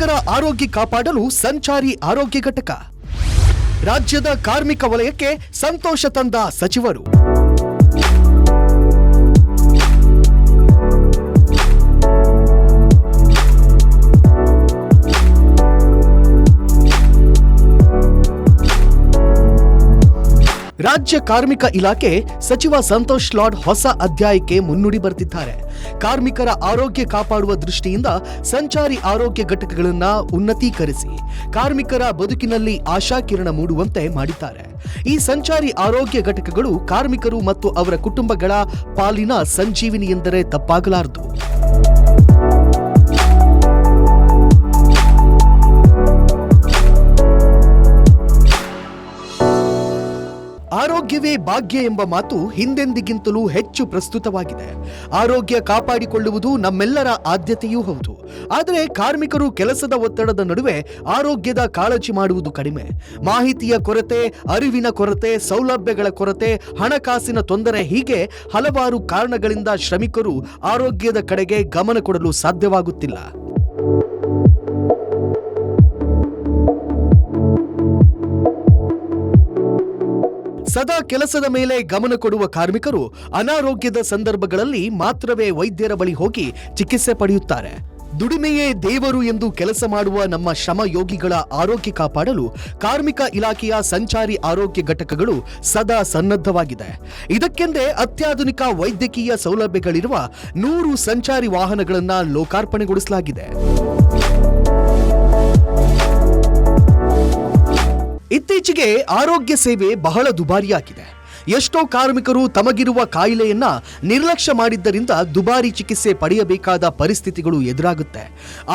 ಕಾರ್ಮಿಕರ ಆರೋಗ್ಯ ಕಾಪಾಡಲು ಸಂಚಾರಿ ಆರೋಗ್ಯ ಘಟಕ. ರಾಜ್ಯದ ಕಾರ್ಮಿಕ ವಲಯಕ್ಕೆ ಸಂತೋಷ ತಂದ ಸಚಿವರು. ರಾಜ್ಯ ಕಾರ್ಮಿಕ ಇಲಾಖೆ ಸಚಿವ ಸಂತೋಷ್ ಲಾಡ್ ಹೊಸ ಅಧ್ಯಾಯಕ್ಕೆ ಮುನ್ನುಡಿ ಬರೆದಿದ್ದಾರೆ. ಕಾರ್ಮಿಕರ ಆರೋಗ್ಯ ಕಾಪಾಡುವ ದೃಷ್ಟಿಯಿಂದ ಸಂಚಾರಿ ಆರೋಗ್ಯ ಘಟಕಗಳನ್ನು ಉನ್ನತೀಕರಿಸಿ ಕಾರ್ಮಿಕರ ಬದುಕಿನಲ್ಲಿ ಆಶಾಕಿರಣ ಮೂಡುವಂತೆ ಮಾಡಿದ್ದಾರೆ. ಈ ಸಂಚಾರಿ ಆರೋಗ್ಯ ಘಟಕಗಳು ಕಾರ್ಮಿಕರು ಮತ್ತು ಅವರ ಕುಟುಂಬಗಳ ಪಾಲಿನ ಸಂಜೀವಿನಿ ಎಂದರೆ ತಪ್ಪಾಗಲಾರದು. ಆರೋಗ್ಯವೇ ಭಾಗ್ಯ ಎಂಬ ಮಾತು ಹಿಂದೆಂದಿಗಿಂತಲೂ ಹೆಚ್ಚು ಪ್ರಸ್ತುತವಾಗಿದೆ. ಆರೋಗ್ಯ ಕಾಪಾಡಿಕೊಳ್ಳುವುದು ನಮ್ಮೆಲ್ಲರ ಆದ್ಯತೆಯೂ ಹೌದು. ಆದರೆ ಕಾರ್ಮಿಕರು ಕೆಲಸದ ಒತ್ತಡದ ನಡುವೆ ಆರೋಗ್ಯದ ಕಾಳಜಿ ಮಾಡುವುದು ಕಡಿಮೆ. ಮಾಹಿತಿಯ ಕೊರತೆ, ಅರಿವಿನ ಕೊರತೆ, ಸೌಲಭ್ಯಗಳ ಕೊರತೆ, ಹಣಕಾಸಿನ ತೊಂದರೆ ಹೀಗೆ ಹಲವಾರು ಕಾರಣಗಳಿಂದ ಶ್ರಮಿಕರು ಆರೋಗ್ಯದ ಕಡೆಗೆ ಗಮನ ಕೊಡಲು ಸಾಧ್ಯವಾಗುತ್ತಿಲ್ಲ. ಸದಾ ಕೆಲಸದ ಮೇಲೆ ಗಮನ ಕೊಡುವ ಕಾರ್ಮಿಕರು ಅನಾರೋಗ್ಯದ ಸಂದರ್ಭಗಳಲ್ಲಿ ಮಾತ್ರವೇ ವೈದ್ಯರ ಬಳಿ ಹೋಗಿ ಚಿಕಿತ್ಸೆ ಪಡೆಯುತ್ತಾರೆ. ದುಡಿಮೆಯೇ ದೇವರು ಎಂದು ಕೆಲಸ ಮಾಡುವ ನಮ್ಮ ಶ್ರಮ ಯೋಗಿಗಳ ಆರೋಗ್ಯ ಕಾಪಾಡಲು ಕಾರ್ಮಿಕ ಇಲಾಖೆಯ ಸಂಚಾರಿ ಆರೋಗ್ಯ ಘಟಕಗಳು ಸದಾ ಸನ್ನದ್ಧವಾಗಿದೆ. ಇದಕ್ಕೆಂದೇ ಅತ್ಯಾಧುನಿಕ ವೈದ್ಯಕೀಯ ಸೌಲಭ್ಯಗಳಿರುವ 100 ಸಂಚಾರಿ ವಾಹನಗಳನ್ನು ಲೋಕಾರ್ಪಣೆಗೊಳಿಸಲಾಗಿದೆ. ಇತ್ತೀಚೆಗೆ ಆರೋಗ್ಯ ಸೇವೆ ಬಹಳ ದುಬಾರಿಯಾಗಿದೆ. ಎಷ್ಟೋ ಕಾರ್ಮಿಕರು ತಮಗಿರುವ ಕಾಯಿಲೆಯನ್ನ ನಿರ್ಲಕ್ಷ್ಯ ಮಾಡಿದ್ದರಿಂದ ದುಬಾರಿ ಚಿಕಿತ್ಸೆ ಪಡೆಯಬೇಕಾದ ಪರಿಸ್ಥಿತಿಗಳು ಎದುರಾಗುತ್ತೆ.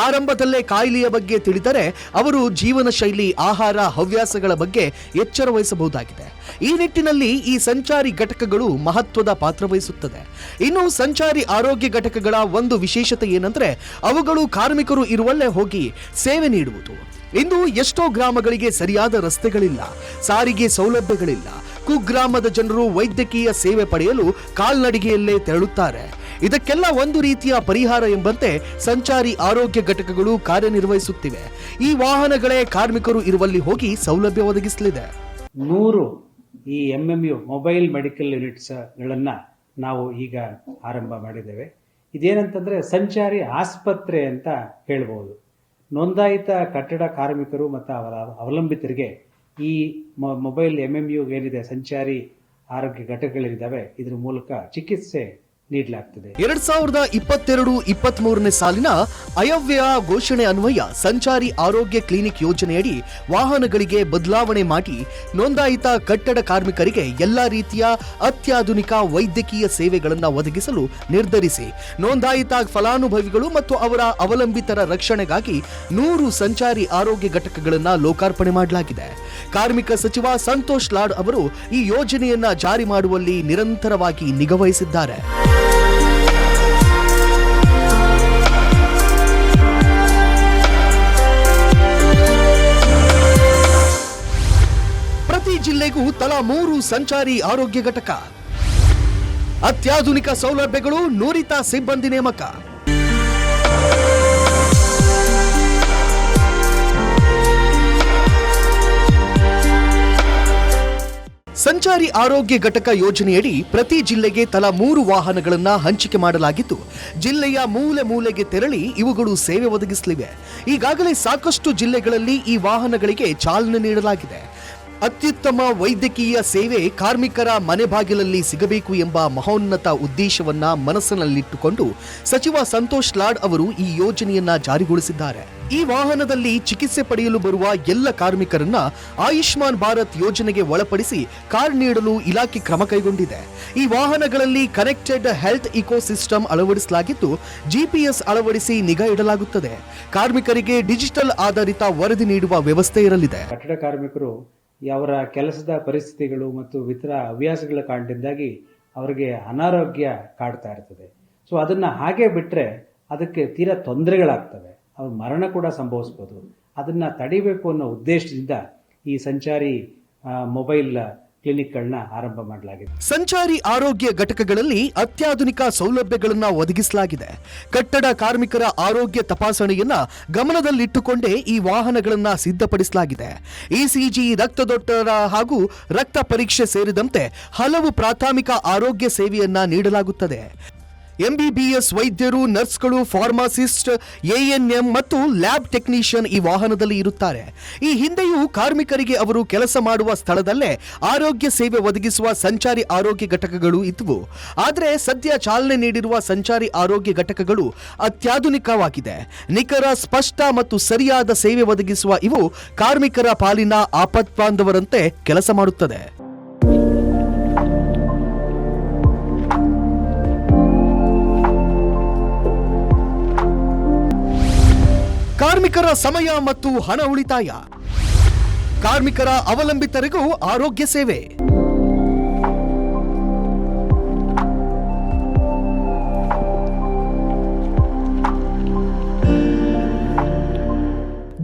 ಆರಂಭದಲ್ಲೇ ಕಾಯಿಲೆಯ ಬಗ್ಗೆ ತಿಳಿದರೆ ಅವರು ಜೀವನ ಶೈಲಿ, ಆಹಾರ, ಹವ್ಯಾಸಗಳ ಬಗ್ಗೆ ಎಚ್ಚರ ವಹಿಸಬಹುದಾಗಿದೆ. ಈ ನಿಟ್ಟಿನಲ್ಲಿ ಈ ಸಂಚಾರಿ ಘಟಕಗಳು ಮಹತ್ವದ ಪಾತ್ರ ವಹಿಸುತ್ತದೆ. ಇನ್ನು ಸಂಚಾರಿ ಆರೋಗ್ಯ ಘಟಕಗಳ ಒಂದು ವಿಶೇಷತೆ ಏನಂದ್ರೆ ಅವುಗಳು ಕಾರ್ಮಿಕರು ಇರುವಲ್ಲೇ ಹೋಗಿ ಸೇವೆ ನೀಡುವುದು. ಇಂದು ಎಷ್ಟೋ ಗ್ರಾಮಗಳಿಗೆ ಸರಿಯಾದ ರಸ್ತೆಗಳಿಲ್ಲ, ಸಾರಿಗೆ ಸೌಲಭ್ಯಗಳಿಲ್ಲ. ಕುಗ್ರಾಮದ ಜನರು ವೈದ್ಯಕೀಯ ಸೇವೆ ಪಡೆಯಲು ಕಾಲ್ನಡಿಗೆಯಲ್ಲೇ ತೆರಳುತ್ತಾರೆ. ಇದಕ್ಕೆಲ್ಲ ಒಂದು ರೀತಿಯ ಪರಿಹಾರ ಎಂಬಂತೆ ಸಂಚಾರಿ ಆರೋಗ್ಯ ಘಟಕಗಳು ಕಾರ್ಯನಿರ್ವಹಿಸುತ್ತಿವೆ. ಈ ವಾಹನಗಳೇ ಕಾರ್ಮಿಕರು ಇರುವಲ್ಲಿ ಹೋಗಿ ಸೌಲಭ್ಯ ಒದಗಿಸಲಿದೆ. 100 ಈ MMU ಮೊಬೈಲ್ ಮೆಡಿಕಲ್ ಯೂನಿಟ್ಸ್ಗಳನ್ನ ನಾವು ಈಗ ಆರಂಭ ಮಾಡಿದ್ದೇವೆ. ಇದೇನಂತಂದ್ರೆ ಸಂಚಾರಿ ಆಸ್ಪತ್ರೆ ಅಂತ ಹೇಳ್ಬೋದು. ನೋಂದಾಯಿತ ಕಟ್ಟಡ ಕಾರ್ಮಿಕರು ಮತ್ತು ಅವರ ಅವಲಂಬಿತರಿಗೆ ಈ ಮೊಬೈಲ್ MMU ಏನಿದೆ ಸಂಚಾರಿ ಆರೋಗ್ಯ ಘಟಕಗಳಿದ್ದಾವೆ, ಇದ್ರ ಮೂಲಕ ಚಿಕಿತ್ಸೆ ನೀಡಲಾಗ್ತದೆ. 2022-23ನೇ ಸಾಲಿನ ಆಯವ್ಯಯ ಘೋಷಣೆ ಅನ್ವಯ ಸಂಚಾರಿ ಆರೋಗ್ಯ ಕ್ಲಿನಿಕ್ ಯೋಜನೆಯಡಿ ವಾಹನಗಳಿಗೆ ಬದಲಾವಣೆ ಮಾಡಿ ನೋಂದಾಯಿತ ಕಟ್ಟಡ ಕಾರ್ಮಿಕರಿಗೆ ಎಲ್ಲಾ ರೀತಿಯ ಅತ್ಯಾಧುನಿಕ ವೈದ್ಯಕೀಯ ಸೇವೆಗಳನ್ನು ಒದಗಿಸಲು ನಿರ್ಧರಿಸಿ ನೋಂದಾಯಿತ ಫಲಾನುಭವಿಗಳು ಮತ್ತು ಅವರ ಅವಲಂಬಿತರ ರಕ್ಷಣೆಗಾಗಿ 100 ಸಂಚಾರಿ ಆರೋಗ್ಯ ಘಟಕಗಳನ್ನು ಲೋಕಾರ್ಪಣೆ ಮಾಡಲಾಗಿದೆ. ಕಾರ್ಮಿಕ ಸಚಿವ ಸಂತೋಷ್ ಲಾಡ್ ಅವರು ಈ ಯೋಜನೆಯನ್ನ ಜಾರಿ ಮಾಡುವಲ್ಲಿ ನಿರಂತರವಾಗಿ ನಿಗಾವಹಿಸಿದ್ದಾರೆ. ಪ್ರತಿ ಜಿಲ್ಲೆಗೂ ತಲಾ 3 ಸಂಚಾರಿ ಆರೋಗ್ಯ ಘಟಕ, ಅತ್ಯಾಧುನಿಕ ಸೌಲಭ್ಯಗಳು, ನುರಿತ ಸಿಬ್ಬಂದಿ ನೇಮಕ. ಸಂಚಾರಿ ಆರೋಗ್ಯ ಘಟಕ ಯೋಜನೆಯಡಿ ಪ್ರತಿ ಜಿಲ್ಲೆಗೆ ತಲಾ 3 ವಾಹನಗಳನ್ನ ಹಂಚಿಕೆ ಮಾಡಲಾಗಿದ್ದು ಜಿಲ್ಲೆಯ ಮೂಲೆ ಮೂಲೆಗೆ ತೆರಳಿ ಇವುಗಳು ಸೇವೆ ಒದಗಿಸಲಿವೆ. ಈಗಾಗಲೇ ಸಾಕಷ್ಟು ಜಿಲ್ಲೆಗಳಲ್ಲಿ ಈ ವಾಹನಗಳಿಗೆ ಚಾಲನೆ ನೀಡಲಾಗಿದೆ. ಅತ್ಯುತ್ತಮ ವೈದ್ಯಕೀಯ ಸೇವೆ ಕಾರ್ಮಿಕರ ಮನೆ ಬಾಗಿಲಲ್ಲಿ ಸಿಗಬೇಕು ಎಂಬ ಮಹೋನ್ನತ ಉದ್ದೇಶವನ್ನ ಮನಸ್ಸಿನಲ್ಲಿಟ್ಟುಕೊಂಡು ಸಚಿವ ಸಂತೋಷ್ ಲಾಡ್ ಅವರು ಈ ಯೋಜನೆಯನ್ನ ಜಾರಿಗೊಳಿಸಿದ್ದಾರೆ. ಈ ವಾಹನದಲ್ಲಿ ಚಿಕಿತ್ಸೆ ಪಡೆಯಲು ಬರುವ ಎಲ್ಲ ಕಾರ್ಮಿಕರನ್ನ ಆಯುಷ್ಮಾನ್ ಭಾರತ್ ಯೋಜನೆಗೆ ಒಳಪಡಿಸಿ ಕಾರ್ಡ್ ನೀಡಲು ಇಲಾಖೆ ಕ್ರಮ ಕೈಗೊಂಡಿದೆ. ಈ ವಾಹನಗಳಲ್ಲಿ ಕನೆಕ್ಟೆಡ್ ಹೆಲ್ತ್ ಇಕೋಸಿಸ್ಟಮ್ ಅಳವಡಿಸಲಾಗಿದ್ದು GPS ಅಳವಡಿಸಿ ನಿಗಾ ಇಡಲಾಗುತ್ತದೆ. ಕಾರ್ಮಿಕರಿಗೆ ಡಿಜಿಟಲ್ ಆಧಾರಿತ ವರದಿ ನೀಡುವ ವ್ಯವಸ್ಥೆ ಇರಲಿದೆ. ಕಟ್ಟಡ ಕಾರ್ಮಿಕರು ಅವರ ಕೆಲಸದ ಪರಿಸ್ಥಿತಿಗಳು ಮತ್ತು ಇತರ ಹವ್ಯಾಸಗಳ ಕಾರಣದಿಂದಾಗಿ ಅವರಿಗೆ ಅನಾರೋಗ್ಯ ಕಾಡ್ತಾ ಇರ್ತದೆ. ಸೊ ಅದನ್ನ ಹಾಗೆ ಬಿಟ್ರೆ ಅದಕ್ಕೆ ತೀರಾ ತೊಂದರೆಗಳಾಗ್ತವೆ, ಅವ್ರ ಮರಣ ಕೂಡ ಸಂಭವಿಸಬಹುದು. ಅದನ್ನ ತಡಿಬೇಕು ಅನ್ನೋ ಉದ್ದೇಶದಿಂದ ಈ ಸಂಚಾರಿ ಮೊಬೈಲ್ ಕ್ಲಿನಿಕ್ಗಳನ್ನ ಆರಂಭ ಮಾಡಲಾಗಿದೆ. ಸಂಚಾರಿ ಆರೋಗ್ಯ ಘಟಕಗಳಲ್ಲಿ ಅತ್ಯಾಧುನಿಕ ಸೌಲಭ್ಯಗಳನ್ನು ಒದಗಿಸಲಾಗಿದೆ. ಕಟ್ಟಡ ಕಾರ್ಮಿಕರ ಆರೋಗ್ಯ ತಪಾಸಣೆಯನ್ನ ಗಮನದಲ್ಲಿಟ್ಟುಕೊಂಡೇ ಈ ವಾಹನಗಳನ್ನ ಸಿದ್ಧಪಡಿಸಲಾಗಿದೆ. ಇಸಿಜಿ, ರಕ್ತದೊತ್ತಡ ಹಾಗೂ ರಕ್ತ ಪರೀಕ್ಷೆ ಸೇರಿದಂತೆ ಹಲವು ಪ್ರಾಥಮಿಕ ಆರೋಗ್ಯ ಸೇವೆಯನ್ನ ನೀಡಲಾಗುತ್ತದೆ. ಎಂಬಿಬಿಎಸ್ ವೈದ್ಯರು, ನರ್ಸ್ಗಳು, ಫಾರ್ಮಾಸಿಸ್ಟ್, ಎಎನ್ಎಂ ಮತ್ತು ಲ್ಯಾಬ್ ಟೆಕ್ನಿಷಿಯನ್ ಈ ವಾಹನದಲ್ಲಿ ಇರುತ್ತಾರೆ. ಈ ಹಿಂದೆಯೂ ಕಾರ್ಮಿಕರಿಗೆ ಅವರು ಕೆಲಸ ಮಾಡುವ ಸ್ಥಳದಲ್ಲೇ ಆರೋಗ್ಯ ಸೇವೆ ಒದಗಿಸುವ ಸಂಚಾರಿ ಆರೋಗ್ಯ ಘಟಕಗಳು ಇದ್ವು. ಆದರೆ ಸದ್ಯ ಚಾಲನೆ ನೀಡಿರುವ ಸಂಚಾರಿ ಆರೋಗ್ಯ ಘಟಕಗಳು ಅತ್ಯಾಧುನಿಕವಾಗಿದೆ. ನಿಖರ, ಸ್ಪಷ್ಟ ಮತ್ತು ಸರಿಯಾದ ಸೇವೆ ಒದಗಿಸುವ ಇವು ಕಾರ್ಮಿಕರ ಪಾಲಿನ ಆಪತ್ಬಾಂಧವರಂತೆ ಕೆಲಸ ಮಾಡುತ್ತದೆ. ಕಾರ್ಮಿಕರ ಸಮಯ ಮತ್ತು ಹಣ ಉಳಿತಾಯ. ಕಾರ್ಮಿಕರ ಅವಲಂಬಿತರಿಗೂ ಆರೋಗ್ಯ ಸೇವೆ.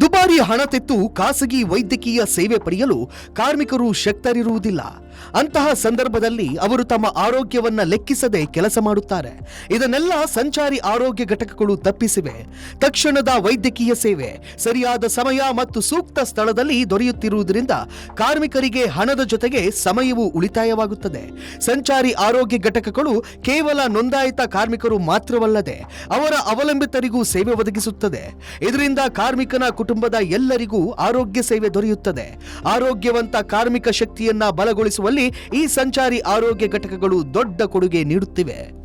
ದುಬಾರಿ ಹಣ ತೆತ್ತು ಖಾಸಗಿ ವೈದ್ಯಕೀಯ ಸೇವೆ ಪಡೆಯಲು ಕಾರ್ಮಿಕರು ಶಕ್ತರಿರುವುದಿಲ್ಲ. ಅಂತಹ ಸಂದರ್ಭದಲ್ಲಿ ಅವರು ತಮ್ಮ ಆರೋಗ್ಯವನ್ನ ಲೆಕ್ಕಿಸದೆ ಕೆಲಸ ಮಾಡುತ್ತಾರೆ. ಇದನ್ನೆಲ್ಲ ಸಂಚಾರಿ ಆರೋಗ್ಯ ಘಟಕಗಳು ತಪ್ಪಿಸಿವೆ. ತಕ್ಷಣದ ವೈದ್ಯಕೀಯ ಸೇವೆ ಸರಿಯಾದ ಸಮಯ ಮತ್ತು ಸೂಕ್ತ ಸ್ಥಳದಲ್ಲಿ ದೊರೆಯುತ್ತಿರುವುದರಿಂದ ಕಾರ್ಮಿಕರಿಗೆ ಹಣದ ಜೊತೆಗೆ ಸಮಯವೂ ಉಳಿತಾಯವಾಗುತ್ತದೆ. ಸಂಚಾರಿ ಆರೋಗ್ಯ ಘಟಕಗಳು ಕೇವಲ ನೋಂದಾಯಿತ ಕಾರ್ಮಿಕರು ಮಾತ್ರವಲ್ಲದೆ ಅವರ ಅವಲಂಬಿತರಿಗೂ ಸೇವೆ ಒದಗಿಸುತ್ತದೆ. ಇದರಿಂದ ಕಾರ್ಮಿಕನ ಕುಟುಂಬದ ಎಲ್ಲರಿಗೂ ಆರೋಗ್ಯ ಸೇವೆ ದೊರೆಯುತ್ತದೆ. ಆರೋಗ್ಯವಂತ ಕಾರ್ಮಿಕ ಶಕ್ತಿಯನ್ನ ಬಲಗೊಳಿಸುವಲ್ಲಿ ಈ ಸಂಚಾರಿ ಆರೋಗ್ಯ ಘಟಕಗಳು ದೊಡ್ಡ ಕೊಡುಗೆ ನೀಡುತ್ತಿವೆ.